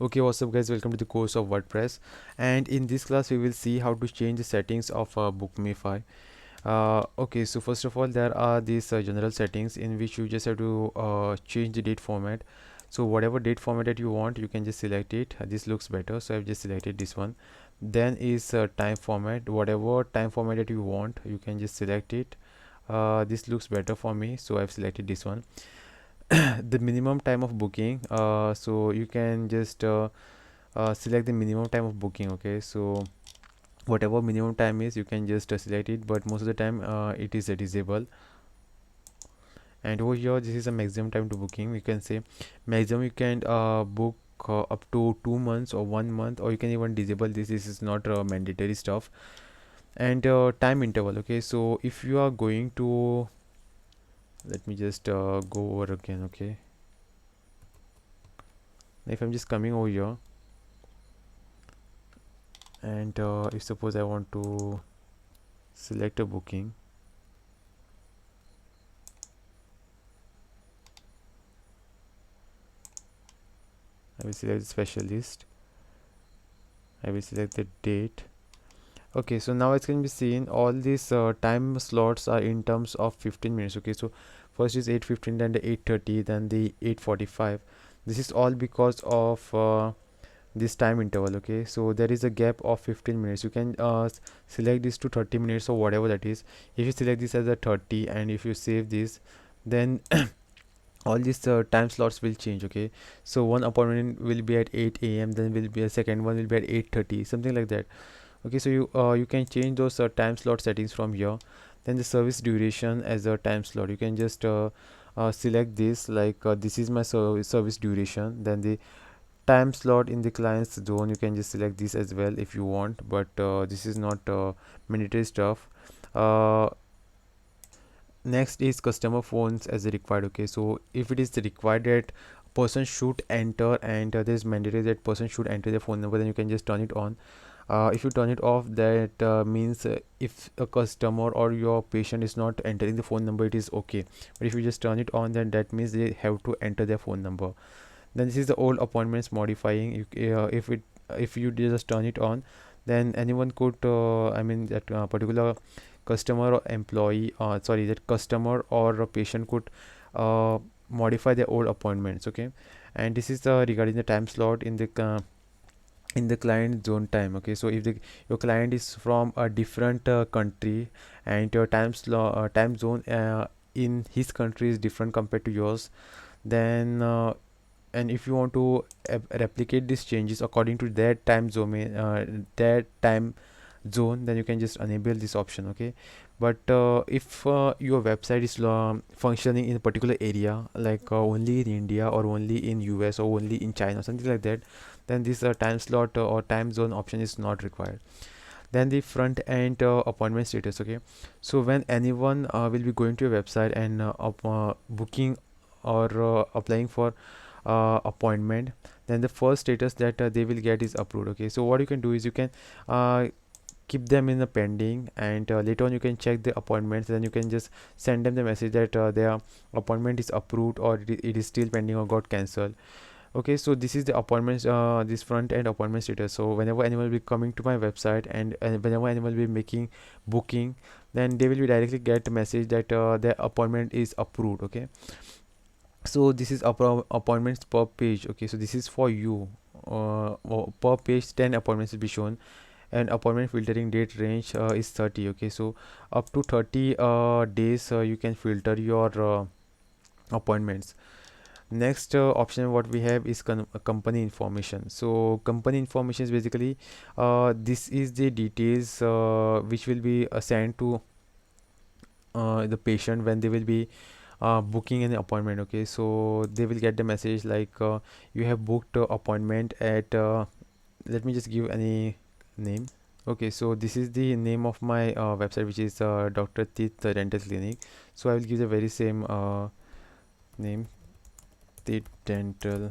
Okay, what's up guys, welcome to the course of WordPress, and in this class we will see how to change the settings of Bookmify. Okay, so first of all there are these general settings in which you just have to change the date format. So whatever date format that you want, you can just select it. This looks better, so I've just selected this one. Then is time format. Whatever time format that you want, you can just select it. This looks better for me, so I've selected this one. The minimum time of booking, so you can just select the minimum time of booking. Okay, so whatever minimum time is, you can just select it, but most of the time it is disabled. And over here, this is a maximum time to booking. You can say maximum you can book up to 2 months or 1 month, or you can even disable this. This is not mandatory stuff. And time interval. Okay, so if you are going to, let me just go over again. Okay, if I'm just coming over here, and if suppose I want to select a booking, I will select the specialist. I will select the date. Okay, so now it can be seen all these time slots are in terms of 15 minutes. Okay, so first is 8:15, then the 8:30, then the 8:45. This is all because of this time interval. Okay, so there is a gap of 15 minutes. You can select this to 30 minutes or whatever that is. If you select this as a 30 and if you save this, then all these time slots will change. Okay, so one appointment will be at 8 a.m, then will be a second one will be at 8:30, something like that. Okay, so you can change those time slot settings from here. Then the service duration as a time slot, you can just select this, like this is my service duration. Then the time slot in the client's zone, you can just select this as well if you want, but this is not mandatory stuff. uh, Next is customer phones as required. Okay, so if it is required that person should enter, and there is mandatory that person should enter their phone number, then you can just turn it on. If you turn it off, that means if a customer or your patient is not entering the phone number, it is okay. But if you just turn it on, then that means they have to enter their phone number. Then this is the old appointments modifying. If you just turn it on, then anyone could I mean that particular customer or employee, sorry, that customer or a patient could uh, modify their old appointments. Okay, and this is regarding the time slot in the client zone time. Okay, so if your client is from a different country, and your time zone in his country is different compared to yours, then and if you want to replicate these changes according to their time zone, then you can just enable this option. Okay, but if your website is functioning in a particular area, like only in India or only in US or only in China, something like that, then this time slot or time zone option is not required. Then the front end appointment status. Okay, so when anyone will be going to your website and booking or applying for appointment, then the first status that they will get is approved. Okay, so what you can do is you can uh, keep them in the pending, and later on you can check the appointments. Then you can just send them the message that their appointment is approved, or it is still pending or got cancelled. Okay, so this is the appointments, this front end appointment status. So whenever anyone will be coming to my website, and whenever anyone will be making booking, then they will be directly get a message that their appointment is approved. Okay, so this is appointments per page. Okay, so this is for you. Per page 10 appointments will be shown, and appointment filtering date range is 30. Okay, so up to 30 days you can filter your appointments. Next option what we have is company information. So company information is basically this is the details which will be sent to the patient when they will be booking an appointment. Okay, so they will get the message like you have booked appointment at let me just give any name. Okay, so this is the name of my website, which is Dr. Teeth Dental Clinic. So I will give the very same name, Teeth Dental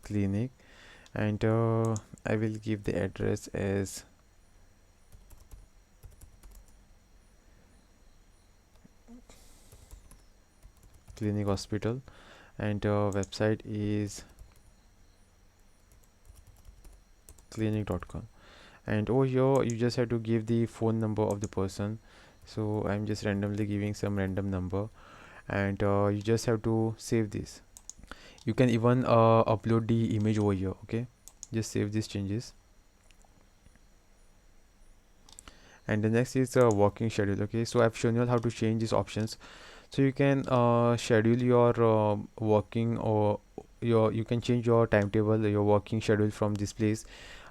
Clinic, and I will give the address as Clinic Hospital, and website is clinic.com. And over here you just have to give the phone number of the person. So I'm just randomly giving some random number, and you just have to save this. You can even upload the image over here. Okay, just save these changes. And the next is working schedule. Okay, so I've shown you how to change these options. So you can schedule your working, or you can change your timetable, your working schedule from this place.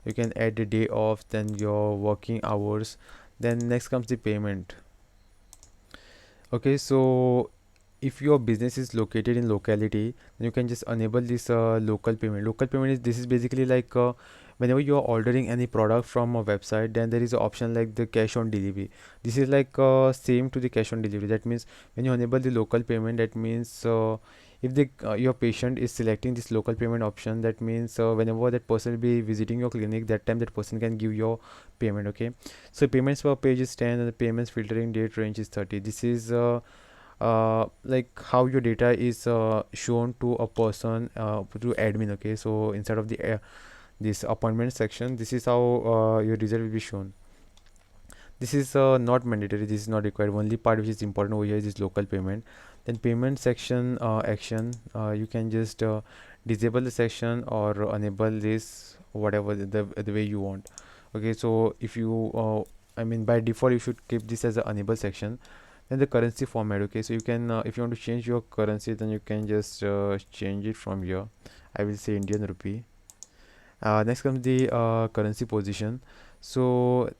You can add the day off, then your working hours. Then next comes the payment. Okay, so if your business is located in locality, then you can just enable this local payment. Local payment is, this is basically like whenever you are ordering any product from a website, then there is an option like the cash on delivery. This is like same to the cash on delivery. That means when you enable the local payment, that means if the your patient is selecting this local payment option, that means whenever that person will be visiting your clinic, that time that person can give your payment. Okay, so payments per page is 10, and the payments filtering date range is 30. This is like how your data is shown to a person, to admin. Okay, so inside of the this appointment section, this is how your result will be shown. This is not mandatory, this is not required. Only part which is important over here is this local payment. Then payment section action, you can just disable the section or enable this, whatever the way you want. Okay, so if you I mean by default you should keep this as an enable section. Then the currency format. Okay, so you can if you want to change your currency, then you can just change it from here. I will say Indian rupee. Next comes the currency position. So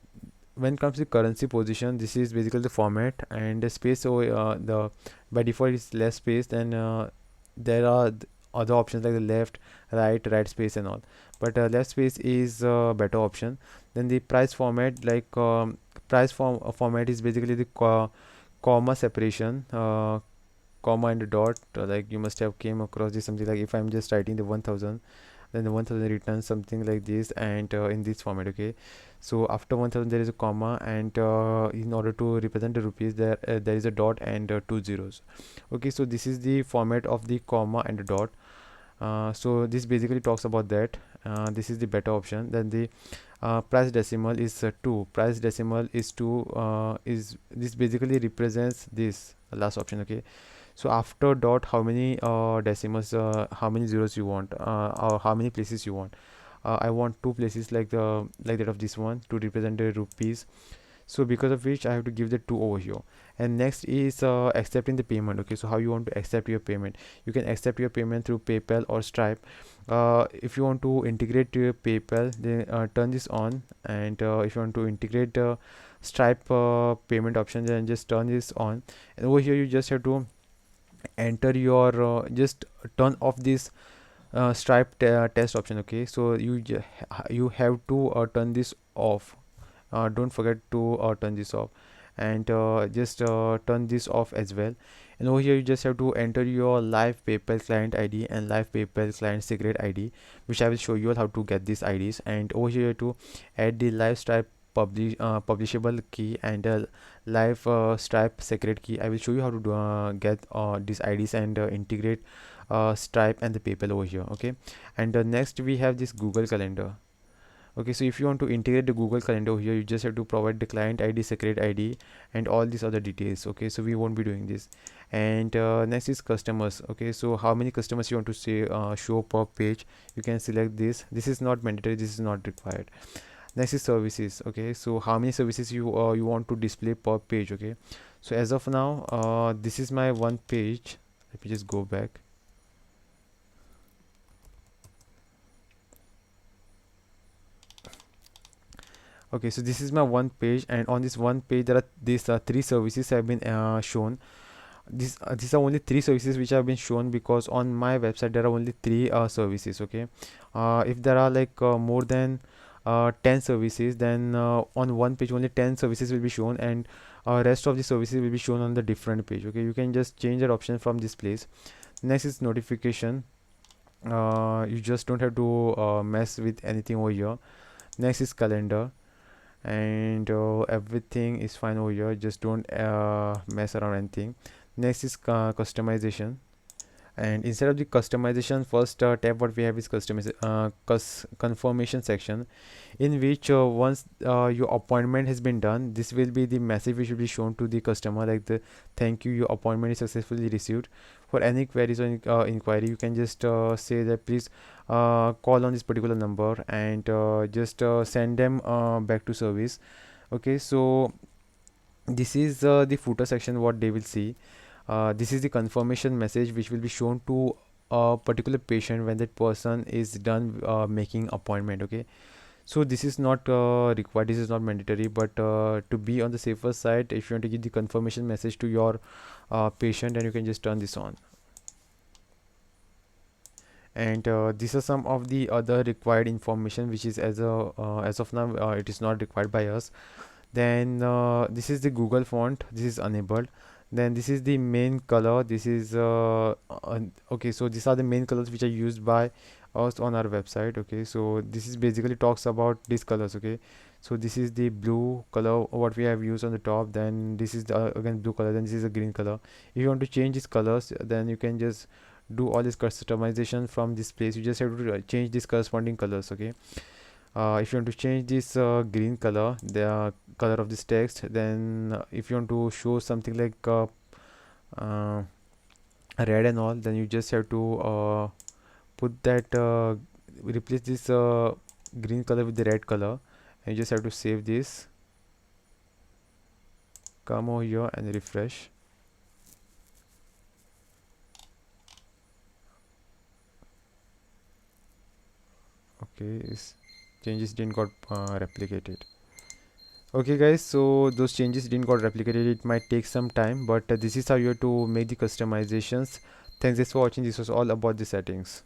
when it comes to currency position, this is basically the format and the space. So the by default is less space. Then there are other options like the left, right space and all, but left space is a better option. Then the price format, like format is basically the comma separation, comma and a dot. Like you must have came across this, something like if I'm just writing the 1000, then the 1000 returns something like this, and in this format. Okay, so after 1000 there is a comma, and in order to represent the rupees, there is a dot and two zeros. Okay, so this is the format of the comma and the dot. So this basically talks about that. This is the better option. Then the price decimal is 2. Price decimal is 2. Is this basically represents this last option. Okay, so after dot, how many decimals, how many zeros you want, or how many places you want. I want two places, like that of this one, to represent the rupees. So because of which I have to give the 2 over here. And next is accepting the payment. Okay, so how you want to accept your payment. You can accept your payment through PayPal or Stripe. If you want to integrate to your PayPal, then turn this on. And if you want to integrate Stripe payment option, then just turn this on. And over here you just have to enter your just turn off this Stripe test option. Okay, so you have to turn this off. Don't forget to turn this off, and just turn this off as well. And over here you just have to enter your live PayPal client ID and live PayPal client secret ID, which I will show you how to get these IDs. And over here to add the live Stripe publishable key and live Stripe secret key. I will show you how to get these IDs and integrate Stripe and the PayPal over here. Okay, and next we have this Google Calendar. Okay, so if you want to integrate the Google Calendar over here, you just have to provide the client ID, secret ID, and all these other details. Okay, so we won't be doing this. And next is customers. Okay, so how many customers you want to say show per page, you can select this. This is not mandatory, this is not required. Next is services. Okay, so how many services you want to display per page. Okay, so as of now this is my one page. Let me just go back. Okay, so this is my one page, and on this one page there are these three services have been shown. These are only three services which have been shown, because on my website there are only three services. Okay, if there are like more than 10 services, then on one page only 10 services will be shown, and rest of the services will be shown on the different page. Okay, you can just change that option from this place. Next is notification. You just don't have to mess with anything over here. Next is calendar, and everything is fine over here. Just don't mess around anything. Next is customization. And instead of the customization, first tab what we have is confirmation section, in which once your appointment has been done, this will be the message which will be shown to the customer, like the thank you, your appointment is successfully received. For any queries or inquiry, you can just say that please call on this particular number, and just send them back to service. Okay, so this is the footer section what they will see. This is the confirmation message which will be shown to a particular patient when that person is done making appointment. Okay, so this is not required, this is not mandatory, but to be on the safer side, if you want to give the confirmation message to your patient, then you can just turn this on. And these are some of the other required information which is as of now it is not required by us. Then this is the Google font, this is enabled. Then this is the main color, this is okay, so these are the main colors which are used by us on our website. Okay, so this is basically talks about these colors. Okay, so this is the blue color what we have used on the top, then this is the again blue color, then this is a green color. If you want to change these colors, then you can just do all this customization from this place. You just have to change these corresponding colors. Okay, if you want to change this green color, the color of this text, then if you want to show something like uh, red and all, then you just have to put that replace this green color with the red color, and you just have to save this, come over here and refresh. Okay, changes didn't got replicated. Okay guys, so those changes didn't got replicated, it might take some time, but this is how you have to make the customizations. Thanks for watching, this was all about the settings.